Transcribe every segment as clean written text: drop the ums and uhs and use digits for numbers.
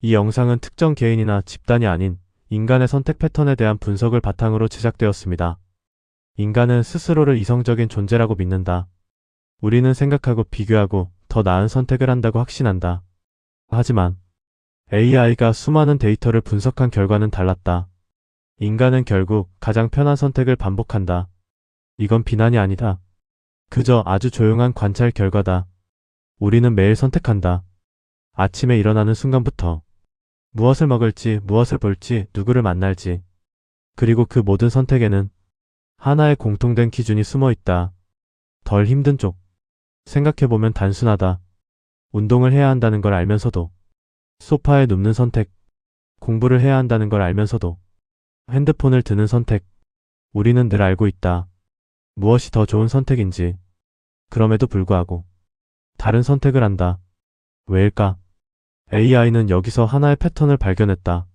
이 영상은 특정 개인이나 집단이 아닌 인간의 선택 패턴에 대한 분석을 바탕으로 제작되었습니다. 인간은 스스로를 이성적인 존재라고 믿는다. 우리는 생각하고 비교하고 더 나은 선택을 한다고 확신한다. 하지만 AI가 수많은 데이터를 분석한 결과는 달랐다. 인간은 결국 가장 편한 선택을 반복한다. 이건 비난이 아니다. 그저 아주 조용한 관찰 결과다. 우리는 매일 선택한다. 아침에 일어나는 순간부터 무엇을 먹을지, 무엇을 볼지, 누구를 만날지. 그리고 그 모든 선택에는 하나의 공통된 기준이 숨어 있다. 덜 힘든 쪽. 생각해보면 단순하다. 운동을 해야 한다는 걸 알면서도, 소파에 눕는 선택, 공부를 해야 한다는 걸 알면서도, 핸드폰을 드는 선택. 우리는 늘 알고 있다. 무엇이 더 좋은 선택인지. 그럼에도 불구하고 다른 선택을 한다. 왜일까? AI는 여기서 하나의 패턴을 발견했다.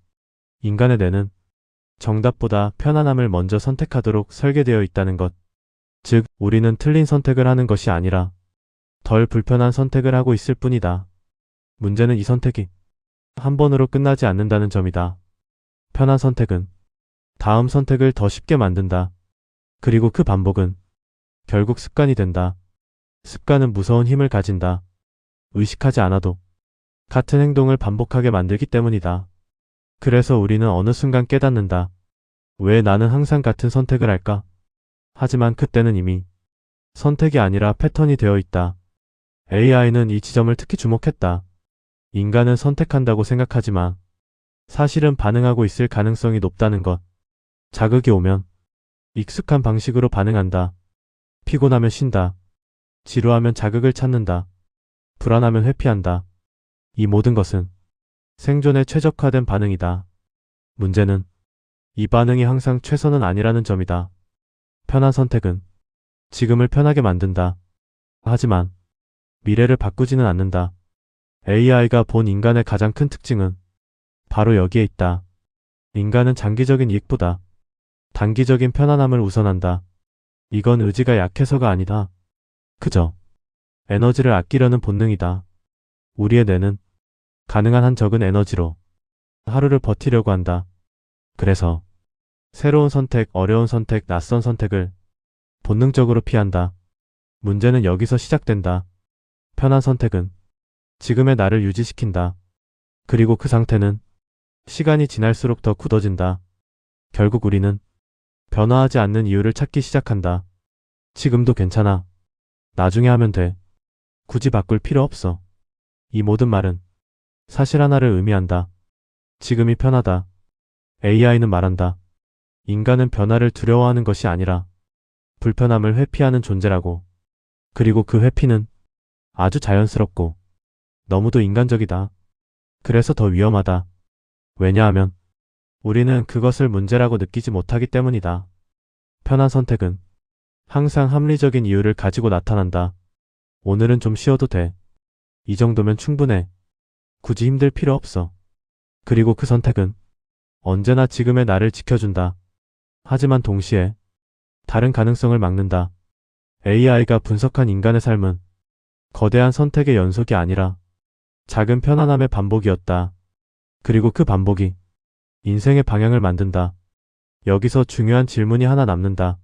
인간의 뇌는 정답보다 편안함을 먼저 선택하도록 설계되어 있다는 것. 즉, 우리는 틀린 선택을 하는 것이 아니라 덜 불편한 선택을 하고 있을 뿐이다. 문제는 이 선택이 한 번으로 끝나지 않는다는 점이다. 편한 선택은 다음 선택을 더 쉽게 만든다. 그리고 그 반복은 결국 습관이 된다. 습관은 무서운 힘을 가진다. 의식하지 않아도 같은 행동을 반복하게 만들기 때문이다. 그래서 우리는 어느 순간 깨닫는다. 왜 나는 항상 같은 선택을 할까? 하지만 그때는 이미 선택이 아니라 패턴이 되어 있다. AI는 이 지점을 특히 주목했다. 인간은 선택한다고 생각하지만 사실은 반응하고 있을 가능성이 높다는 것. 자극이 오면 익숙한 방식으로 반응한다. 피곤하면 쉰다. 지루하면 자극을 찾는다. 불안하면 회피한다. 이 모든 것은 생존에 최적화된 반응이다. 문제는 이 반응이 항상 최선은 아니라는 점이다. 편한 선택은 지금을 편하게 만든다. 하지만 미래를 바꾸지는 않는다. AI가 본 인간의 가장 큰 특징은 바로 여기에 있다. 인간은 장기적인 이익보다 단기적인 편안함을 우선한다. 이건 의지가 약해서가 아니다. 그저 에너지를 아끼려는 본능이다. 우리의 뇌는 가능한 한 적은 에너지로 하루를 버티려고 한다. 그래서 새로운 선택, 어려운 선택, 낯선 선택을 본능적으로 피한다. 문제는 여기서 시작된다. 편한 선택은 지금의 나를 유지시킨다. 그리고 그 상태는 시간이 지날수록 더 굳어진다. 결국 우리는 변화하지 않는 이유를 찾기 시작한다. 지금도 괜찮아. 나중에 하면 돼. 굳이 바꿀 필요 없어. 이 모든 말은 사실 하나를 의미한다. 지금이 편하다. AI는 말한다. 인간은 변화를 두려워하는 것이 아니라 불편함을 회피하는 존재라고. 그리고 그 회피는 아주 자연스럽고 너무도 인간적이다. 그래서 더 위험하다. 왜냐하면 우리는 그것을 문제라고 느끼지 못하기 때문이다. 편한 선택은 항상 합리적인 이유를 가지고 나타난다. 오늘은 좀 쉬어도 돼. 이 정도면 충분해. 굳이 힘들 필요 없어. 그리고 그 선택은 언제나 지금의 나를 지켜준다. 하지만 동시에 다른 가능성을 막는다. AI가 분석한 인간의 삶은 거대한 선택의 연속이 아니라 작은 편안함의 반복이었다. 그리고 그 반복이 인생의 방향을 만든다. 여기서 중요한 질문이 하나 남는다.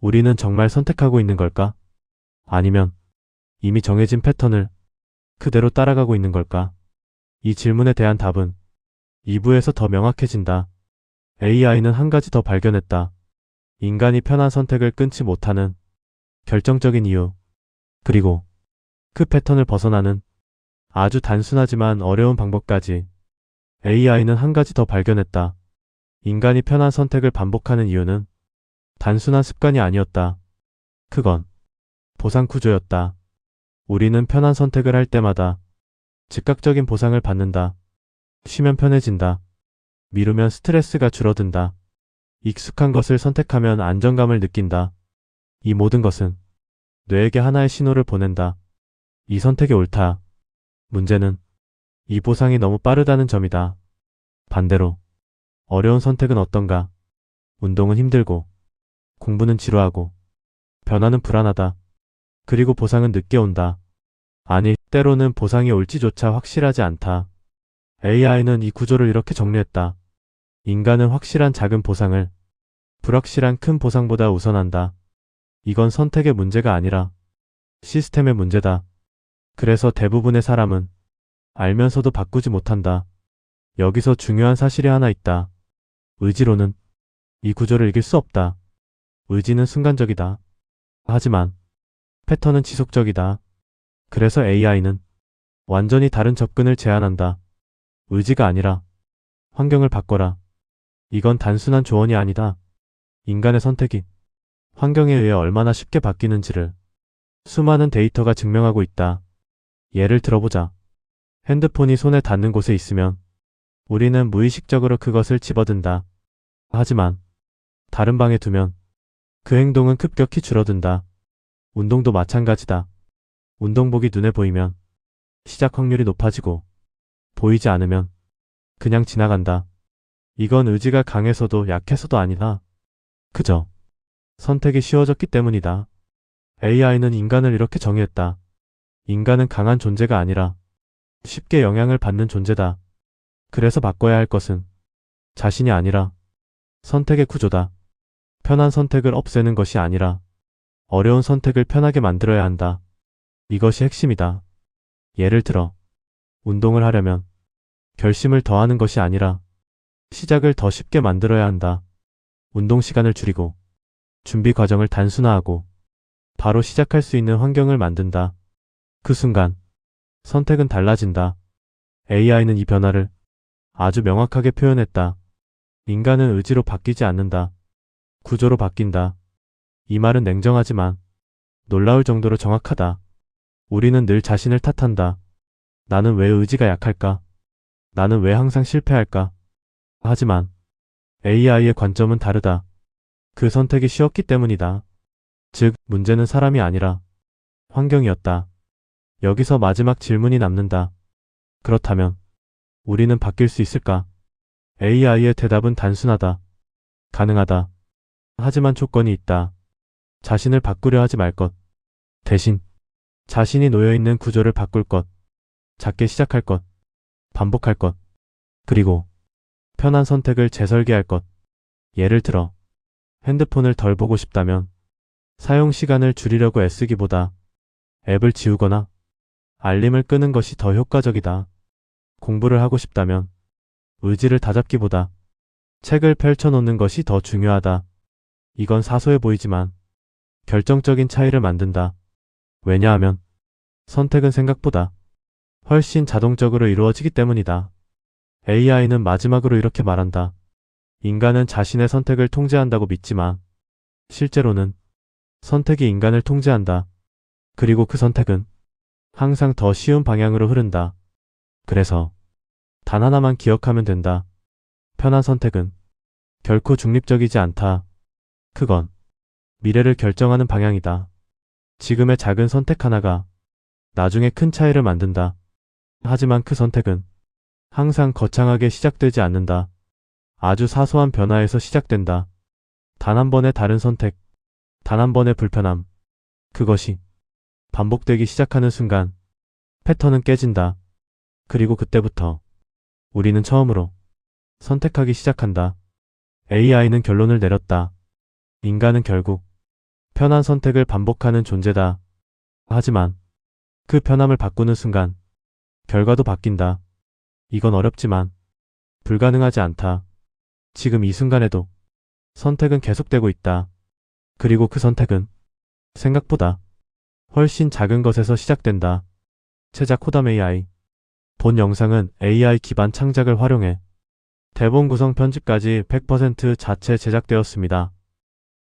우리는 정말 선택하고 있는 걸까? 아니면 이미 정해진 패턴을 그대로 따라가고 있는 걸까? 이 질문에 대한 답은 2부에서 더 명확해진다. AI는 한 가지 더 발견했다. 인간이 편한 선택을 끊지 못하는 결정적인 이유. 그리고 그 패턴을 벗어나는 아주 단순하지만 어려운 방법까지. AI는 한 가지 더 발견했다. 인간이 편한 선택을 반복하는 이유는 단순한 습관이 아니었다. 그건 보상 구조였다. 우리는 편한 선택을 할 때마다 즉각적인 보상을 받는다. 쉬면 편해진다. 미루면 스트레스가 줄어든다. 익숙한 것을 선택하면 안정감을 느낀다. 이 모든 것은 뇌에게 하나의 신호를 보낸다. 이 선택이 옳다. 문제는 이 보상이 너무 빠르다는 점이다. 반대로 어려운 선택은 어떤가? 운동은 힘들고, 공부는 지루하고, 변화는 불안하다. 그리고 보상은 늦게 온다. 아니, 때로는 보상이 올지조차 확실하지 않다. AI는 이 구조를 이렇게 정리했다. 인간은 확실한 작은 보상을 불확실한 큰 보상보다 우선한다. 이건 선택의 문제가 아니라 시스템의 문제다. 그래서 대부분의 사람은 알면서도 바꾸지 못한다. 여기서 중요한 사실이 하나 있다. 의지로는 이 구조를 이길 수 없다. 의지는 순간적이다. 하지만 패턴은 지속적이다. 그래서 AI는 완전히 다른 접근을 제안한다. 의지가 아니라 환경을 바꿔라. 이건 단순한 조언이 아니다. 인간의 선택이 환경에 의해 얼마나 쉽게 바뀌는지를 수많은 데이터가 증명하고 있다. 예를 들어보자. 핸드폰이 손에 닿는 곳에 있으면 우리는 무의식적으로 그것을 집어든다. 하지만 다른 방에 두면 그 행동은 급격히 줄어든다. 운동도 마찬가지다. 운동복이 눈에 보이면 시작 확률이 높아지고 보이지 않으면 그냥 지나간다. 이건 의지가 강해서도 약해서도 아니다. 그저 선택이 쉬워졌기 때문이다. AI는 인간을 이렇게 정의했다. 인간은 강한 존재가 아니라 쉽게 영향을 받는 존재다. 그래서 바꿔야 할 것은 자신이 아니라 선택의 구조다. 편한 선택을 없애는 것이 아니라 어려운 선택을 편하게 만들어야 한다. 이것이 핵심이다. 예를 들어 운동을 하려면 결심을 더하는 것이 아니라 시작을 더 쉽게 만들어야 한다. 운동 시간을 줄이고 준비 과정을 단순화하고 바로 시작할 수 있는 환경을 만든다. 그 순간 선택은 달라진다. AI는 이 변화를 아주 명확하게 표현했다. 인간은 의지로 바뀌지 않는다. 구조로 바뀐다. 이 말은 냉정하지만 놀라울 정도로 정확하다. 우리는 늘 자신을 탓한다. 나는 왜 의지가 약할까? 나는 왜 항상 실패할까? 하지만 AI의 관점은 다르다. 그 선택이 쉬웠기 때문이다. 즉, 문제는 사람이 아니라 환경이었다. 여기서 마지막 질문이 남는다. 그렇다면 우리는 바뀔 수 있을까? AI의 대답은 단순하다. 가능하다. 하지만 조건이 있다. 자신을 바꾸려 하지 말 것. 대신 자신이 놓여있는 구조를 바꿀 것. 작게 시작할 것. 반복할 것. 그리고 편한 선택을 재설계할 것. 예를 들어 핸드폰을 덜 보고 싶다면 사용 시간을 줄이려고 애쓰기보다 앱을 지우거나 알림을 끄는 것이 더 효과적이다. 공부를 하고 싶다면 의지를 다잡기보다 책을 펼쳐놓는 것이 더 중요하다. 이건 사소해 보이지만 결정적인 차이를 만든다. 왜냐하면 선택은 생각보다 훨씬 자동적으로 이루어지기 때문이다. AI는 마지막으로 이렇게 말한다. 인간은 자신의 선택을 통제한다고 믿지만 실제로는 선택이 인간을 통제한다. 그리고 그 선택은 항상 더 쉬운 방향으로 흐른다. 그래서 단 하나만 기억하면 된다. 편한 선택은 결코 중립적이지 않다. 그건 미래를 결정하는 방향이다. 지금의 작은 선택 하나가 나중에 큰 차이를 만든다. 하지만 그 선택은 항상 거창하게 시작되지 않는다. 아주 사소한 변화에서 시작된다. 단 한 번의 다른 선택, 단 한 번의 불편함. 그것이 반복되기 시작하는 순간 패턴은 깨진다. 그리고 그때부터 우리는 처음으로 선택하기 시작한다. AI는 결론을 내렸다. 인간은 결국 편한 선택을 반복하는 존재다. 하지만 그 편함을 바꾸는 순간 결과도 바뀐다. 이건 어렵지만 불가능하지 않다. 지금 이 순간에도 선택은 계속되고 있다. 그리고 그 선택은 생각보다 훨씬 작은 것에서 시작된다. 제작 호담 AI. 본 영상은 AI 기반 창작을 활용해 대본 구성 편집까지 100% 자체 제작되었습니다.